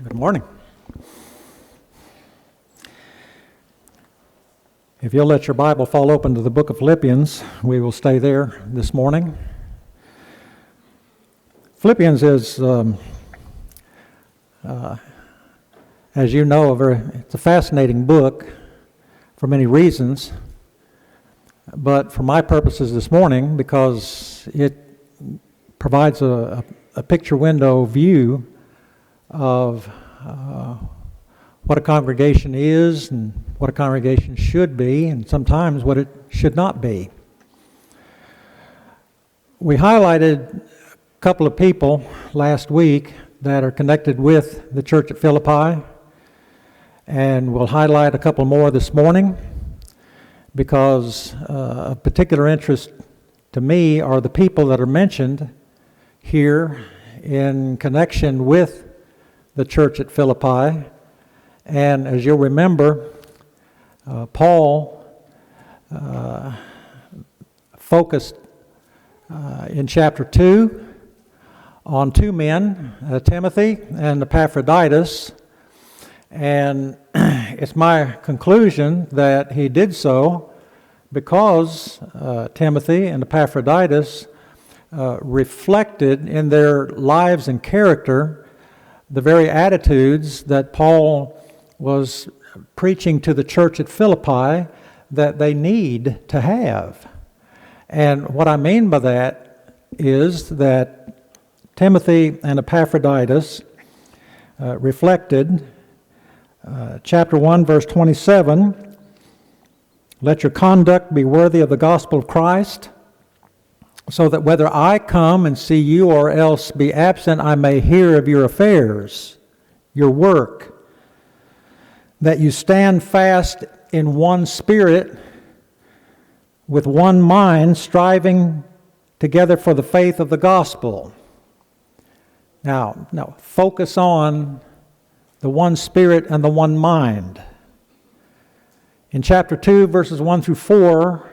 Good morning. If you'll let your Bible fall open to the book of Philippians, we will stay there this morning. Philippians is, as you know, it's a fascinating book for many reasons, but for my purposes this morning, because it provides a picture window view of what a congregation is and what a congregation should be, and sometimes what it should not be. We highlighted a couple of people last week that are connected with the church at Philippi, and we'll highlight a couple more this morning because of particular interest to me are the people that are mentioned here in connection with the church at Philippi. And as you'll remember, Paul focused in chapter 2 on two men, Timothy and Epaphroditus, and it's my conclusion that he did so because Timothy and Epaphroditus reflected in their lives and character the very attitudes that Paul was preaching to the church at Philippi that they need to have. And what I mean by that is that Timothy and Epaphroditus reflected chapter 1, verse 27, "Let your conduct be worthy of the gospel of Christ, so that whether I come and see you or else be absent, I may hear of your affairs, your work, that you stand fast in one spirit, with one mind, striving together for the faith of the gospel." Now, focus on the one spirit and the one mind. In chapter 2, verses 1 through 4,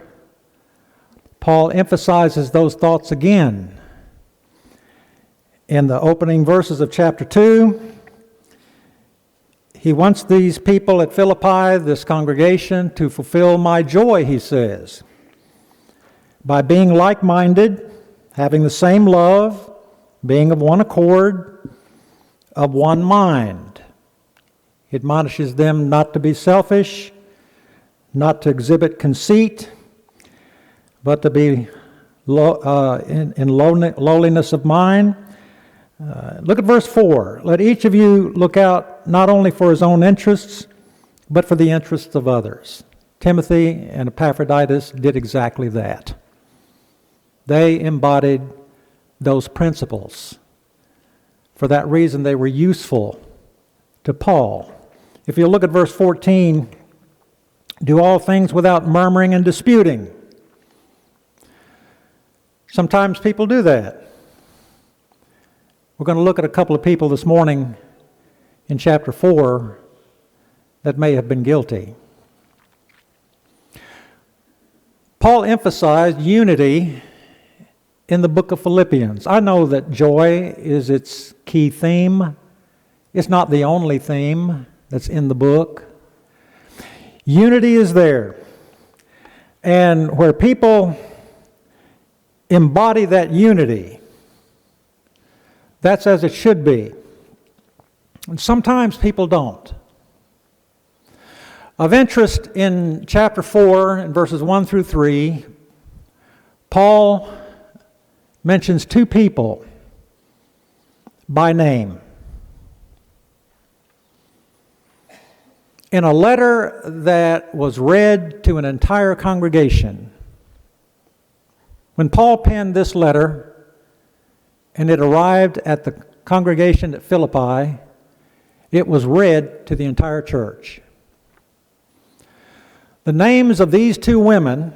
Paul emphasizes those thoughts again. In the opening verses of chapter 2, he wants these people at Philippi, this congregation, to fulfill my joy, he says, by being like-minded, having the same love, being of one accord, of one mind. He admonishes them not to be selfish, not to exhibit conceit, but to be in lowliness of mind. Look at verse 4. "Let each of you look out not only for his own interests, but for the interests of others." Timothy and Epaphroditus did exactly that. They embodied those principles. For that reason, they were useful to Paul. If you look at verse 14, "Do all things without murmuring and disputing." Sometimes people do that. We're going to look at a couple of people this morning in chapter 4 that may have been guilty. Paul emphasized unity in the book of Philippians. I know that joy is its key theme. It's not the only theme that's in the book. Unity is there. And where people embody that unity, that's as it should be. And sometimes people don't. Of interest in chapter 4, in verses 1 through 3, Paul mentions two people by name. In a letter that was read to an entire congregation, when Paul penned this letter and it arrived at the congregation at Philippi, it was read to the entire church. The names of these two women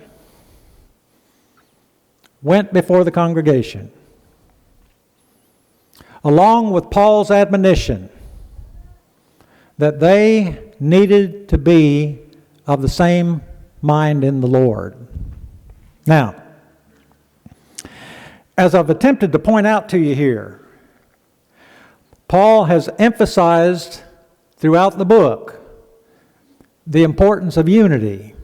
went before the congregation, along with Paul's admonition that they needed to be of the same mind in the Lord. Now, as I've attempted to point out to you here, Paul has emphasized throughout the book the importance of unity.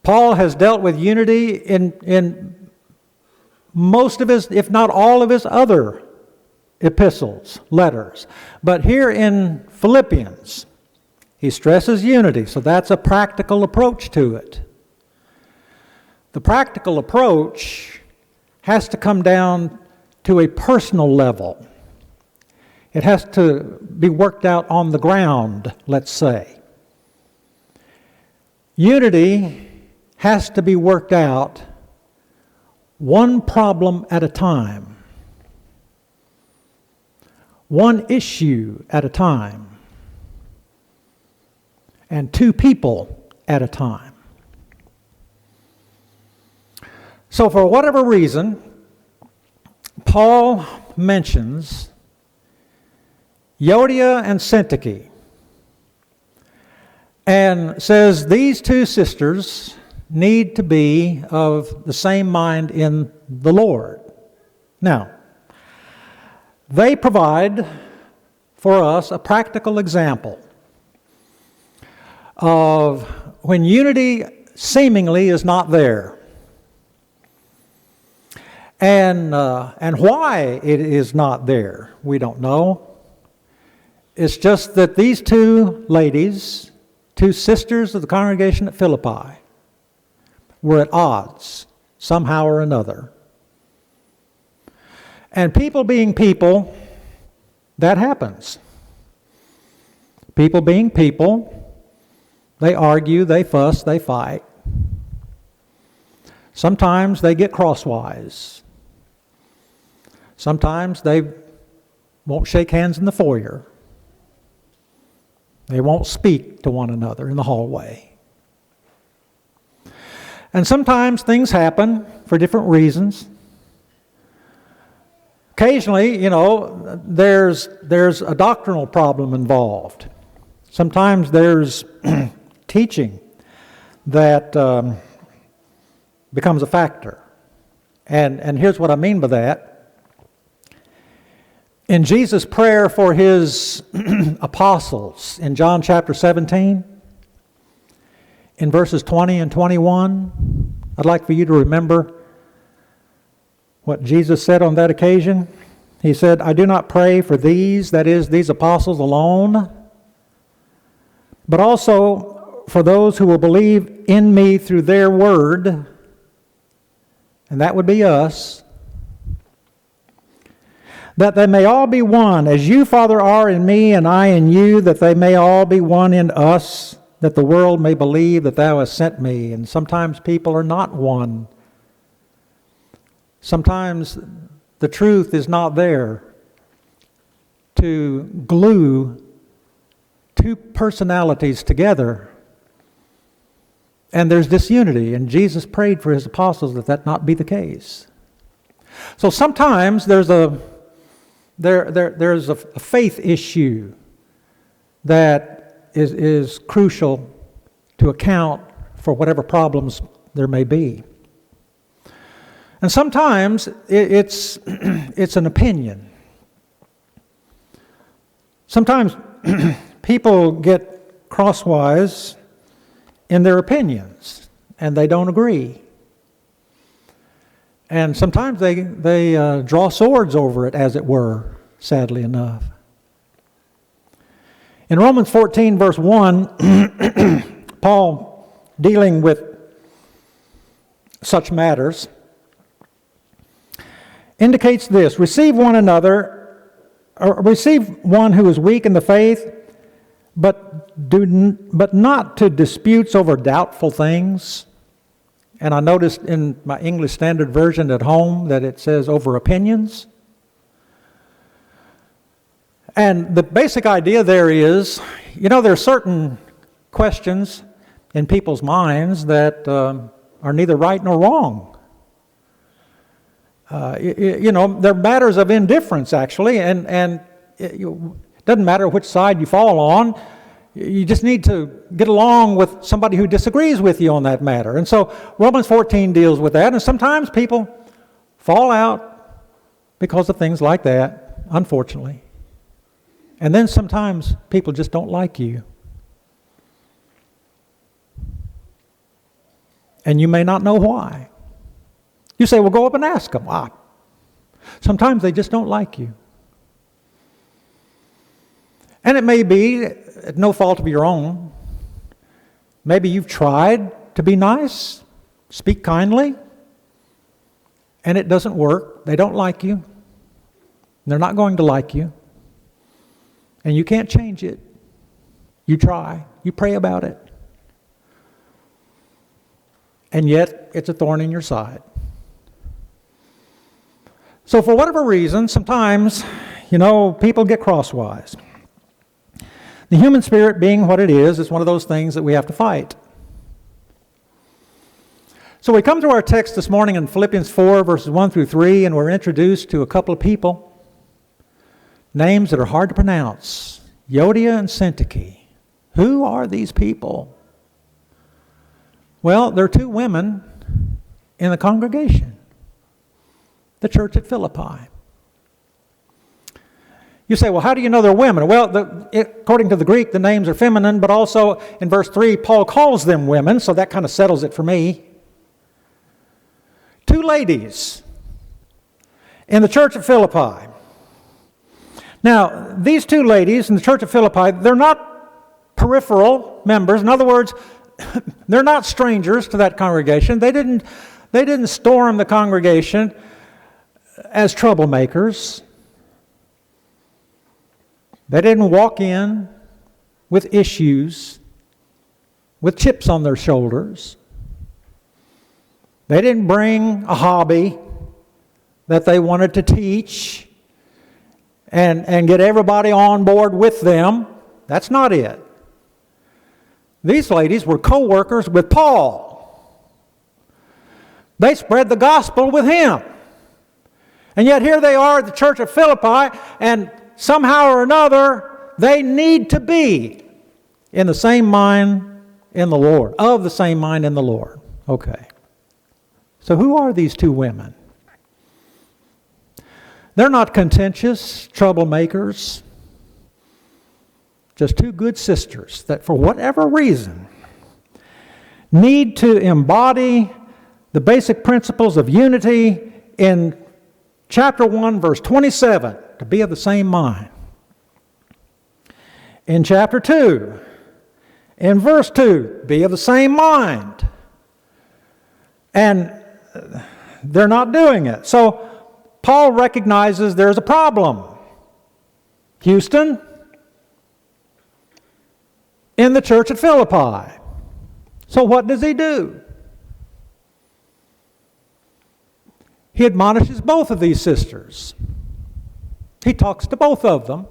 Paul has dealt with unity in most of his, if not all of his other epistles, letters. But here in Philippians, he stresses unity, so that's a practical approach to it. The practical approach has to come down to a personal level. It has to be worked out on the ground, let's say. Unity has to be worked out one problem at a time, one issue at a time, and two people at a time. So for whatever reason, Paul mentions Euodia and Syntyche and says these two sisters need to be of the same mind in the Lord. Now, they provide for us a practical example of when unity seemingly is not there. And why it is not there, we don't know. It's just that these two ladies, two sisters of the congregation at Philippi, were at odds somehow or another. And people being people, that happens. People being people, they argue, they fuss, they fight. Sometimes they get crosswise. Sometimes they won't shake hands in the foyer. They won't speak to one another in the hallway. And sometimes things happen for different reasons. Occasionally, there's a doctrinal problem involved. Sometimes there's teaching that becomes a factor. And here's what I mean by that. In Jesus' prayer for his apostles in John chapter 17, in verses 20 and 21, I'd like for you to remember what Jesus said on that occasion. He said, I do not pray for these, that is, these apostles alone, but also for those who will believe in me through their word, and that would be us, that they may all be one, as you, Father, are in me and I in you, that they may all be one in us, that the world may believe that thou hast sent me. And sometimes people are not one. Sometimes the truth is not there to glue two personalities together. And there's disunity, and Jesus prayed for his apostles that that not be the case. So sometimes there's a faith issue that is crucial to account for whatever problems there may be. And sometimes it's an opinion. Sometimes people get crosswise in their opinions, and they don't agree. And sometimes they draw swords over it, as it were, sadly enough. In Romans 14, verse 1, Paul, dealing with such matters, indicates this: receive one who is weak in the faith, but not to disputes over doubtful things. And I noticed in my English Standard Version at home that it says over opinions. And the basic idea there is, there are certain questions in people's minds that are neither right nor wrong. They're matters of indifference, actually, and it doesn't matter which side you fall on. You just need to get along with somebody who disagrees with you on that matter. And so Romans 14 deals with that, and sometimes people fall out because of things like that, unfortunately. And then sometimes people just don't like you. And you may not know why. You say, well, go up and ask them. Why? Sometimes they just don't like you. And it may be at no fault of your own. Maybe you've tried to be nice, speak kindly, and it doesn't work. They don't like you. They're not going to like you. And you can't change it. You try. You pray about it. And yet, it's a thorn in your side. So for whatever reason, sometimes, people get crosswise. The human spirit being what it is one of those things that we have to fight. So we come to our text this morning in Philippians 4, verses 1 through 3, and we're introduced to a couple of people. Names that are hard to pronounce. Euodia and Syntyche. Who are these people? Well, they're two women in the congregation. The church at Philippi. You say, well, how do you know they're women? Well, according to the Greek, the names are feminine, but also in verse 3, Paul calls them women, so that kind of settles it for me. Two ladies in the church at Philippi. Now, these two ladies in the church of Philippi, they're not peripheral members. In other words, they're not strangers to that congregation. They didn't storm the congregation as troublemakers. They didn't walk in with issues, with chips on their shoulders. They didn't bring a hobby that they wanted to teach and get everybody on board with them. That's not it. These ladies were co-workers with Paul. They spread the gospel with him. And yet here they are at the church of Philippi, and somehow or another, they need to be in the same mind in the Lord, of the same mind in the Lord. Okay. So who are these two women? They're not contentious troublemakers. Just two good sisters that for whatever reason need to embody the basic principles of unity in chapter 1, verse 27, to be of the same mind. In chapter 2, in verse 2, be of the same mind. And they're not doing it. So Paul recognizes there's a problem. Houston, in the church at Philippi. So what does he do? He admonishes both of these sisters. He talks to both of them.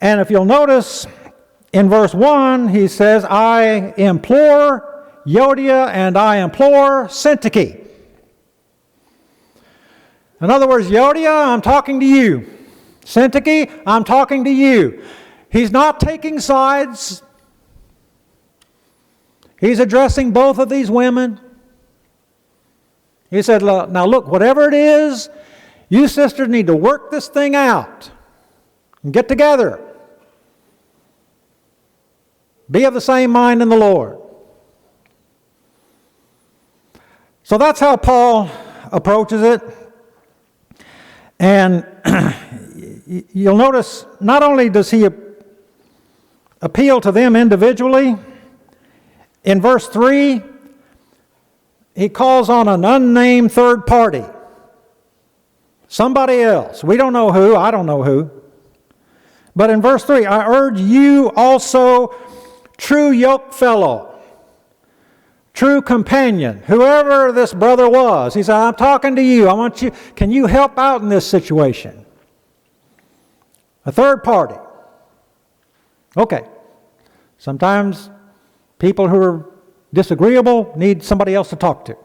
And if you'll notice, in verse 1, he says, I implore Euodia and I implore Syntyche. In other words, Euodia, I'm talking to you. Syntyche, I'm talking to you. He's not taking sides. He's addressing both of these women. He said, now look, whatever it is, you sisters need to work this thing out and get together. Be of the same mind in the Lord. So that's how Paul approaches it. And you'll notice, not only does he appeal to them individually, in verse 3, he calls on an unnamed third party. Somebody else. We don't know who. I don't know who. But in verse 3, I urge you also, true yoke fellow, true companion, whoever this brother was. He said, I'm talking to you. I want you. Can you help out in this situation? A third party. Okay. Sometimes people who are disagreeable need somebody else to talk to.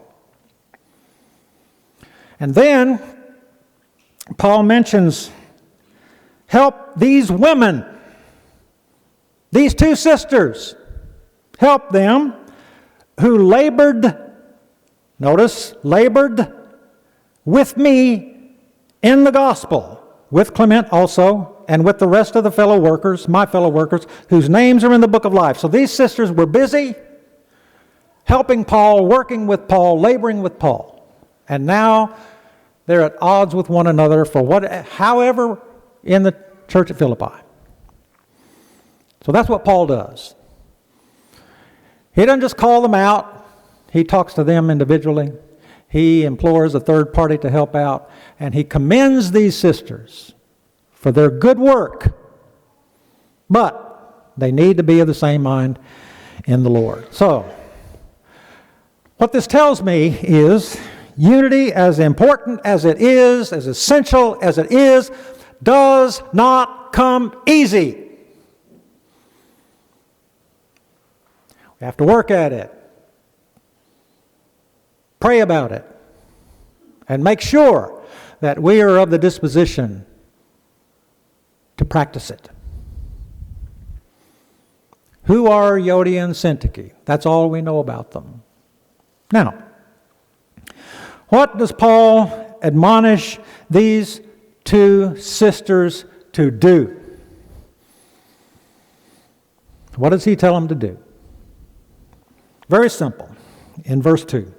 And then Paul mentions, help these women, these two sisters, help them who labored, notice, labored with me in the gospel, with Clement also, and with the rest of the fellow workers, my fellow workers, whose names are in the book of life. So these sisters were busy helping Paul, working with Paul, laboring with Paul. And now they're at odds with one another for however in the church at Philippi. So that's what Paul does. He doesn't just call them out. He talks to them individually. He implores a third party to help out. And he commends these sisters for their good work. But they need to be of the same mind in the Lord. So, what this tells me is unity, as important as it is, as essential as it is, does not come easy. We have to work at it. Pray about it. And make sure that we are of the disposition to practice it. Who are Euodia and Syntyche? That's all we know about them. Now, what does Paul admonish these two sisters to do? What does he tell them to do? Very simple. In verse 2.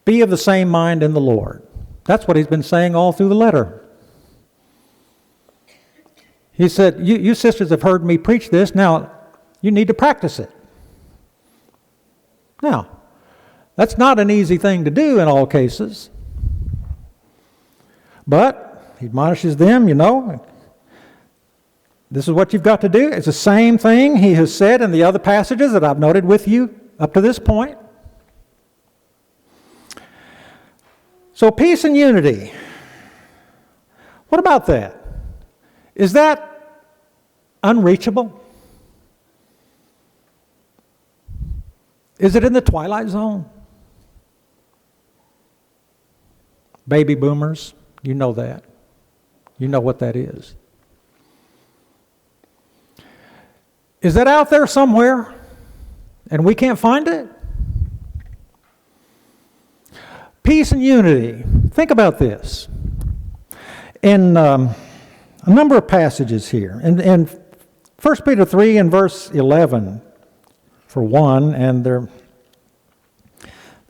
Be of the same mind in the Lord. That's what he's been saying all through the letter. He said, you sisters have heard me preach this. Now, you need to practice it. Now, that's not an easy thing to do in all cases. But he admonishes them, this is what you've got to do. It's the same thing he has said in the other passages that I've noted with you up to this point. So peace and unity. What about that? Is that unreachable? Is it in the twilight zone? Baby boomers, you know that. You know what that is. Is that out there somewhere and we can't find it? Peace and unity. Think about this. In a number of passages here. In 1 Peter 3 and verse 11, for one, and there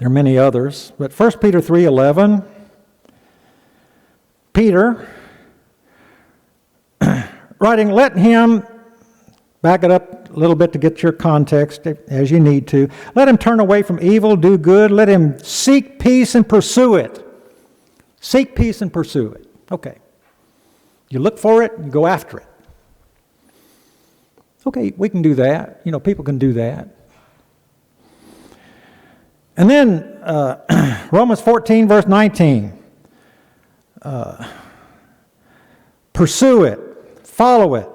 are many others, but 1 Peter 3:11, Peter, writing, let him, back it up a little bit to get your context as you need to, let him turn away from evil, do good, let him seek peace and pursue it. Seek peace and pursue it. Okay. You look for it, you go after it. Okay, we can do that. People can do that. And then Romans 14, verse 19. Pursue it. Follow it.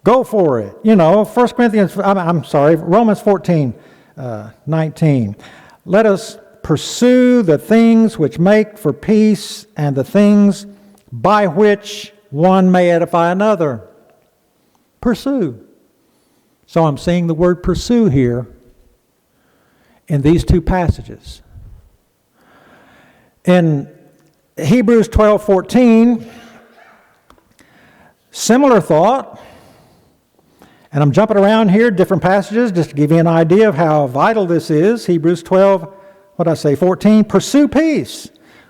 Go for it. Romans 14, 19. Let us pursue the things which make for peace and the things by which one may edify another. Pursue. So I'm seeing the word pursue here in these two passages. In Hebrews 12:14, similar thought. And I'm jumping around here, different passages, just to give you an idea of how vital this is. Hebrews 14, pursue peace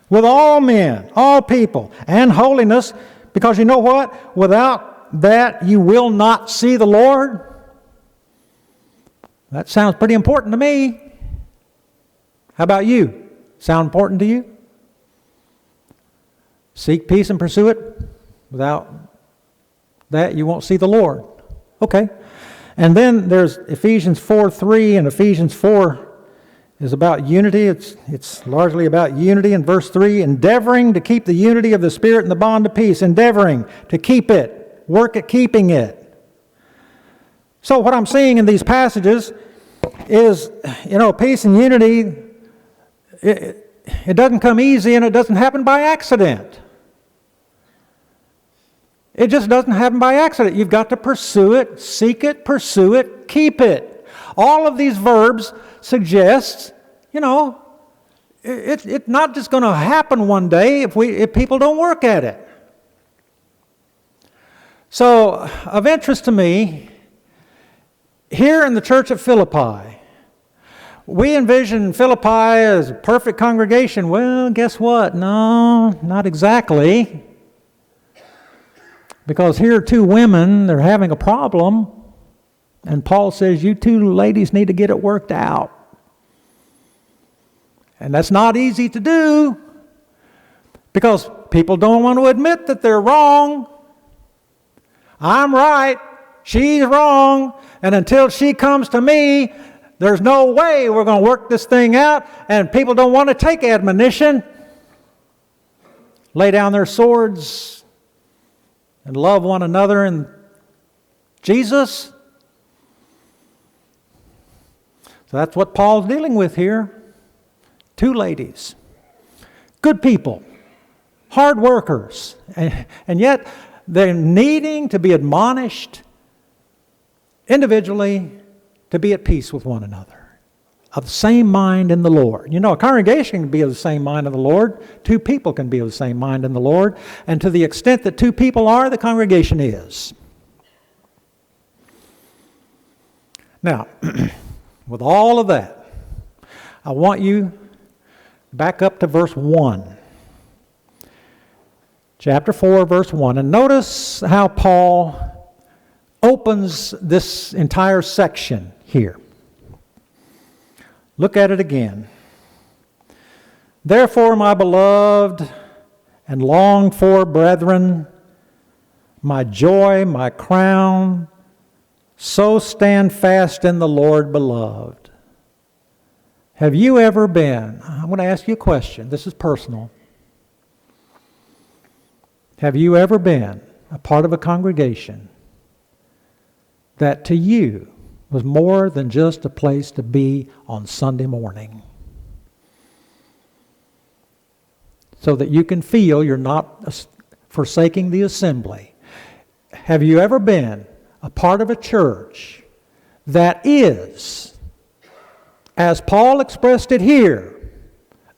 with all men, all people, and holiness, because you know what? Without that, you will not see the Lord. That sounds pretty important to me. How about you? Sound important to you? Seek peace and pursue it. Without that, you won't see the Lord. Okay. And then there's Ephesians 4:3, and Ephesians 4 is about unity. It's largely about unity. In verse 3, endeavoring to keep the unity of the Spirit in the bond of peace. Endeavoring to keep it. Work at keeping it. So what I'm seeing in these passages is, peace and unity, it doesn't come easy and it doesn't happen by accident. It just doesn't happen by accident. You've got to pursue it, seek it, pursue it, keep it. All of these verbs suggest, It's not just going to happen one day if people don't work at it. So, of interest to me, here in the church at Philippi, we envision Philippi as a perfect congregation. Well, guess what? No, not exactly. Because here are two women, they're having a problem, and Paul says, you two ladies need to get it worked out. And that's not easy to do, because people don't want to admit that they're wrong. I'm right, she's wrong, and until she comes to me, there's no way we're going to work this thing out, and people don't want to take admonition, lay down their swords, and love one another in Jesus. So that's what Paul's dealing with here. Two ladies, good people, hard workers, and yet they're needing to be admonished individually to be at peace with one another, of the same mind in the Lord. You know, a congregation can be of the same mind in the Lord. Two people can be of the same mind in the Lord. And to the extent that two people are, the congregation is. Now, with all of that, I want you back up to verse 1. Chapter 4, verse 1. And notice how Paul opens this entire section here. Look at it again. Therefore, my beloved and longed for brethren, my joy, my crown, so stand fast in the Lord, beloved. Have you ever been, I'm going to ask you a question, this is personal. Have you ever been a part of a congregation that to you was more than just a place to be on Sunday morning? So that you can feel you're not forsaking the assembly. Have you ever been a part of a church that is, as Paul expressed it here,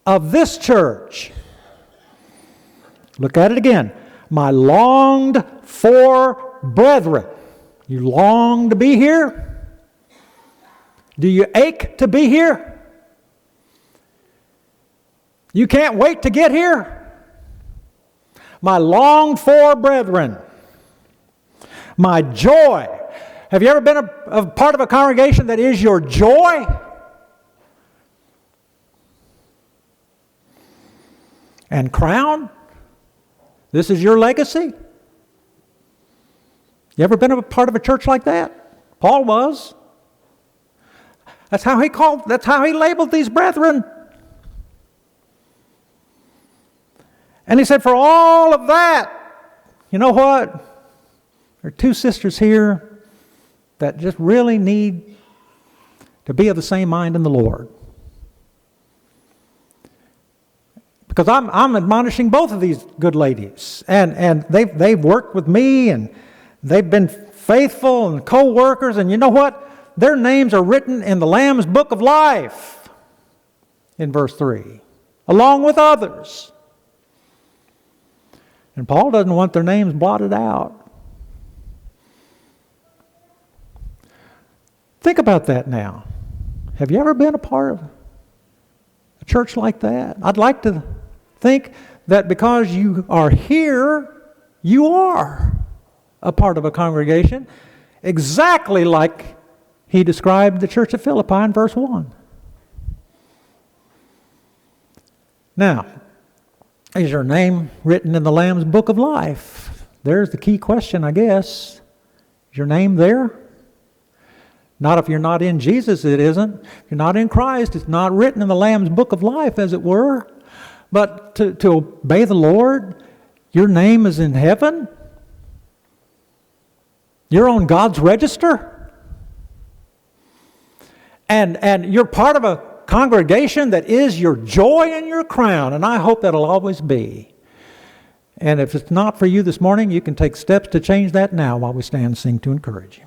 of this church? Look at it again. My longed for brethren. You long to be here? Do you ache to be here? You can't wait to get here? My longed for brethren. My joy. Have you ever been a part of a congregation that is your joy? And crown? This is your legacy? You ever been a part of a church like that? Paul was. That's how he labeled these brethren. And he said, for all of that, you know what? There are two sisters here that just really need to be of the same mind in the Lord. Because I'm admonishing both of these good ladies. And they've worked with me, and they've been faithful and co-workers. And you know what? Their names are written in the Lamb's Book of Life in verse 3, along with others. And Paul doesn't want their names blotted out. Think about that now. Have you ever been a part of a church like that? I'd like to think that because you are here, you are a part of a congregation, exactly like he described the church of Philippi in verse 1. Now, is your name written in the Lamb's Book of Life? There's the key question, I guess. Is your name there? Not if you're not in Jesus, it isn't. If you're not in Christ, it's not written in the Lamb's Book of Life, as it were. But to obey the Lord, your name is in heaven. You're on God's register. And you're part of a congregation that is your joy and your crown. And I hope that'll always be. And if it's not for you this morning, you can take steps to change that now while we stand and sing to encourage you.